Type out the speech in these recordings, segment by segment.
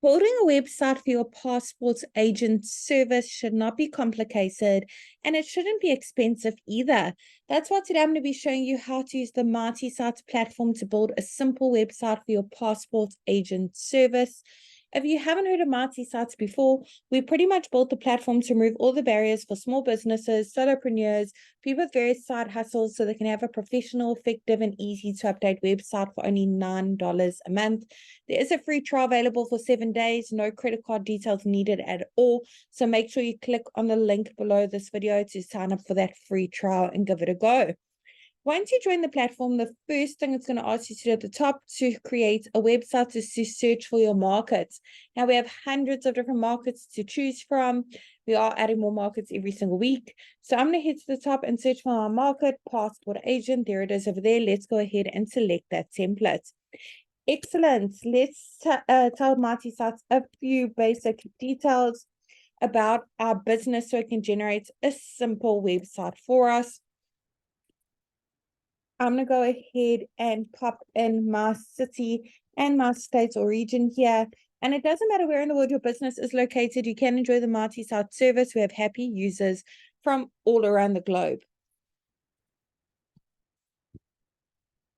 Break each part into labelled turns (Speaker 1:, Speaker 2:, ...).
Speaker 1: Building a website for your passport agent service should not be complicated, and it shouldn't be expensive either. That's why today I'm going to be showing you how to use the Multi-Sites platform to build a simple website for your passport agent service. If you haven't heard of Multi-Sites before, we pretty much built the platform to remove all the barriers for small businesses, solopreneurs, people with various side hustles so they can have a professional, effective, and easy to update website for only $9 a month. There is a free trial available for 7 days, no credit card details needed at all. So make sure you click on the link below this video to sign up for that free trial and give it a go. Once you join the platform, the first thing it's going to ask you to do at the top to create a website is to search for your markets. Now we have hundreds of different markets to choose from. We are adding more markets every single week. So I'm going to head to the top and search for our market, passport agent. There it is over there. Let's go ahead and select that template. Excellent. Let's tell Multi-Sites a few basic details about our business so it can generate a simple website for us. I'm going to go ahead and pop in my city and my state or region here. And it doesn't matter where in the world your business is located, you can enjoy the Multi-Site service. We have happy users from all around the globe.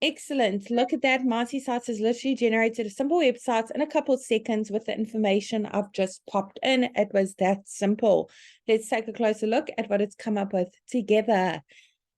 Speaker 1: Excellent. Look at that. Multi-Sites has literally generated a simple website in a couple of seconds with the information I've just popped in. It was that simple. Let's take a closer look at what it's come up with together.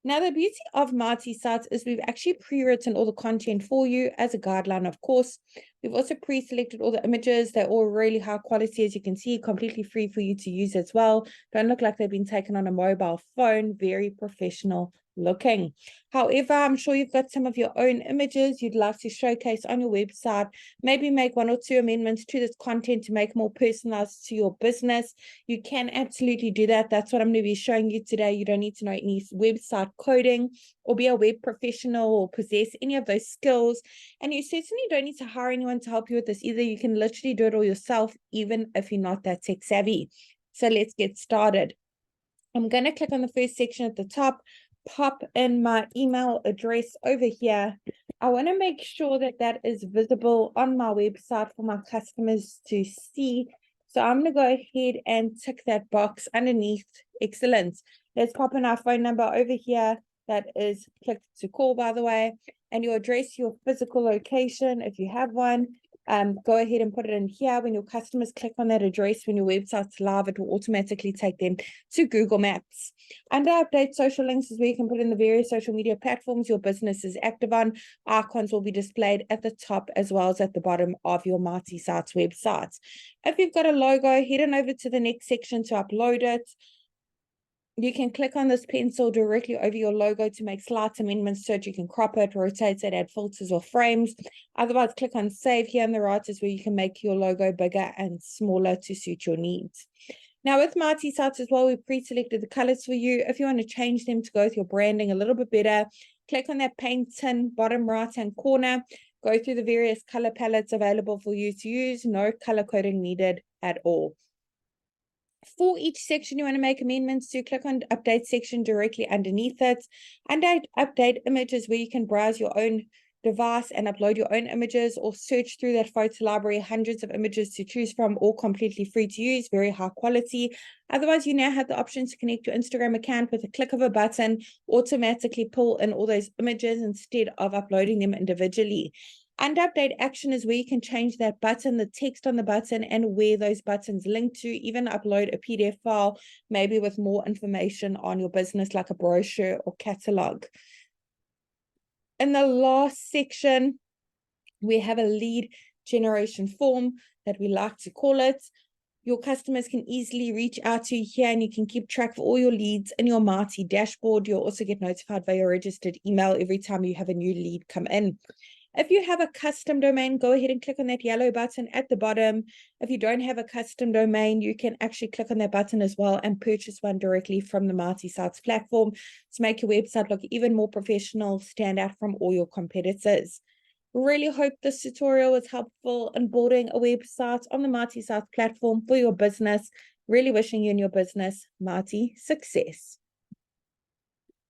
Speaker 1: Now, the beauty of Multi-Sites is we've actually pre-written all the content for you as a guideline, of course. We've also pre-selected all the images. They're all really high quality, as you can see, completely free for you to use as well. Don't look like they've been taken on a mobile phone. Very professional looking. However, I'm sure you've got some of your own images you'd like to showcase on your website. Maybe make 1 or 2 amendments to this content to make it more personalized to your business. You can absolutely do that. That's what I'm going to be showing you today. You don't need to know any website coding or be a web professional or possess any of those skills. And you certainly don't need to hire anyone to help you with this either. You can literally do it all yourself, even if you're not that tech savvy. So let's get started. I'm going to click on the first section at the top, pop in my email address over here. I want to make sure that that is visible on my website for my customers to see. So I'm going to go ahead and tick that box underneath. Excellent. Let's pop in our phone number over here. That is click to call, by the way, and your address, your physical location, if you have one. Go ahead and put it in here. When your customers click on that address, when your website's live, it will automatically take them to Google Maps. Under update social links is where you can put in the various social media platforms your business is active on. Icons will be displayed at the top as well as at the bottom of your Multi-Sites website. If you've got a logo, head on over to the next section to upload it. You can click on this pencil directly over your logo to make slight amendments so that you can crop it, rotate it, add filters or frames. Otherwise, click on save here on the right is where you can make your logo bigger and smaller to suit your needs. Now with Multi-Sites as well, we pre-selected the colors for you. If you want to change them to go with your branding a little bit better, click on that paint tin bottom right-hand corner. Go through the various color palettes available for you to use. No color coding needed at all. For each section you want to make amendments to, click on update section directly underneath it. And update images where you can browse your own device and upload your own images or search through that photo library, hundreds of images to choose from, all completely free to use, very high quality. Otherwise, you now have the option to connect your Instagram account with a click of a button, automatically pull in all those images instead of uploading them individually. And update action is where you can change that button, the text on the button, and where those buttons link to. Even upload a PDF file, maybe with more information on your business, like a brochure or catalog. In the last section, we have a lead generation form that we like to call it. Your customers can easily reach out to you here, and you can keep track of all your leads in your Multi dashboard. You'll also get notified via your registered email every time you have a new lead come in. If you have a custom domain, go ahead and click on that yellow button at the bottom. If you don't have a custom domain, you can actually click on that button as well and purchase one directly from the Multi-Sites platform to make your website look even more professional, stand out from all your competitors. Really hope this tutorial was helpful in building a website on the Multi-Sites platform for your business. Really wishing you and your business Multi success.